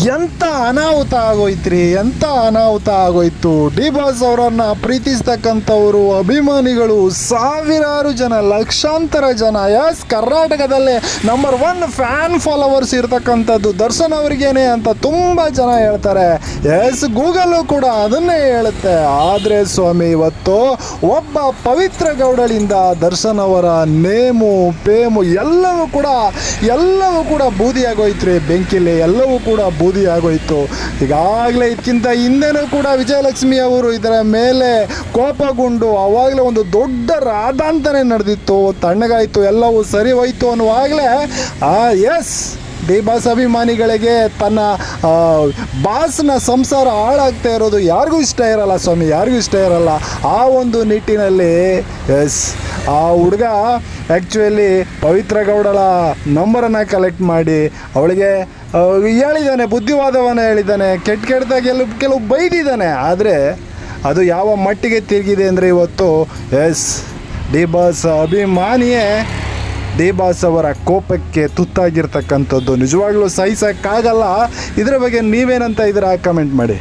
ಎಂಥ ಅನಾಹುತ ಆಗೋಯ್ತ್ರಿ, ಎಂಥ ಅನಾಹುತ ಆಗೋಯ್ತು. ಡಿ ಬಾಸ್ ಅವರನ್ನು ಪ್ರೀತಿಸ್ತಕ್ಕಂಥವರು ಅಭಿಮಾನಿಗಳು ಸಾವಿರಾರು ಜನ, ಲಕ್ಷಾಂತರ ಜನ. ಎಸ್, ಕರ್ನಾಟಕದಲ್ಲೇ ನಂಬರ್ 1 ಫ್ಯಾನ್ ಫಾಲೋವರ್ಸ್ ಇರ್ತಕ್ಕಂಥದ್ದು ದರ್ಶನ್ ಅವ್ರಿಗೇನೆ ಅಂತ ತುಂಬ ಜನ ಹೇಳ್ತಾರೆ. ಎಸ್, ಗೂಗಲ್ಲು ಕೂಡ ಅದನ್ನೇ ಹೇಳುತ್ತೆ. ಆದರೆ ಸ್ವಾಮಿ, ಇವತ್ತು ಒಬ್ಬ ಪವಿತ್ರ ಗೌಡಳಿಂದ ದರ್ಶನ್ ಅವರ ನೇಮು ಪೇಮು ಎಲ್ಲವೂ ಕೂಡ ಬೂದಿಯಾಗೋಯ್ತ್ರಿ. ಬೆಂಕಿಲಿ ಎಲ್ಲವೂ ಕೂಡ ಬೂದಿ ಆಗೋಯ್ತು. ಈಗಾಗಲೇ ಇದಕ್ಕಿಂತ ಹಿಂದೆನೂ ಕೂಡ ವಿಜಯಲಕ್ಷ್ಮಿ ಅವರು ಇದರ ಮೇಲೆ ಕೋಪಗೊಂಡು ಅವಾಗಲೇ ಒಂದು ದೊಡ್ಡ ರಾಧಾಂತನೇ ನಡೆದಿತ್ತು. ತಣ್ಣಗಾಯಿತು, ಎಲ್ಲವೂ ಸರಿ ಹೋಯ್ತು ಅನ್ನುವಾಗಲೇ ಎಸ್, ಡಿ ಬಾಸ್ ಅಭಿಮಾನಿಗಳಿಗೆ ತನ್ನ ಬಾಸ್ನ ಸಂಸಾರ ಹಾಳಾಗ್ತಾ ಇರೋದು ಯಾರಿಗೂ ಇಷ್ಟ ಇರಲ್ಲ ಸ್ವಾಮಿ, ಯಾರಿಗೂ ಇಷ್ಟ ಇರಲ್ಲ. ಆ ಒಂದು ನಿಟ್ಟಿನಲ್ಲಿ ಎಸ್, ಆ ಹುಡುಗ ಆ್ಯಕ್ಚುಲಿ ಪವಿತ್ರ ಗೌಡಳ ನಂಬರನ್ನು ಕಲೆಕ್ಟ್ ಮಾಡಿ ಅವಳಿಗೆ ಹೇಳಿದ್ದಾನೆ, ಬುದ್ಧಿವಾದವನ್ನು ಹೇಳಿದ್ದಾನೆ, ಕೆಟ್ಟದಾಗಿ ಕೆಲವು ಬೈದಿದ್ದಾನೆ. ಆದರೆ ಅದು ಯಾವ ಮಟ್ಟಿಗೆ ತಿರುಗಿದೆ ಅಂದರೆ ಇವತ್ತು ಎಸ್, ಡಿ ಬಾಸ್ ಅಭಿಮಾನಿಯೇ ಡಿ ಬಾಸ್ ಅವರ ಕೋಪಕ್ಕೆ ತುತ್ತಾಗಿರ್ತಕ್ಕಂಥದ್ದು ನಿಜವಾಗ್ಲೂ ಸಹಿಸೋಕ್ಕಾಗಲ್ಲ. ಇದರ ಬಗ್ಗೆ ನೀವೇನಂತ ಇದ್ದೀರಾ, ಕಮೆಂಟ್ ಮಾಡಿ.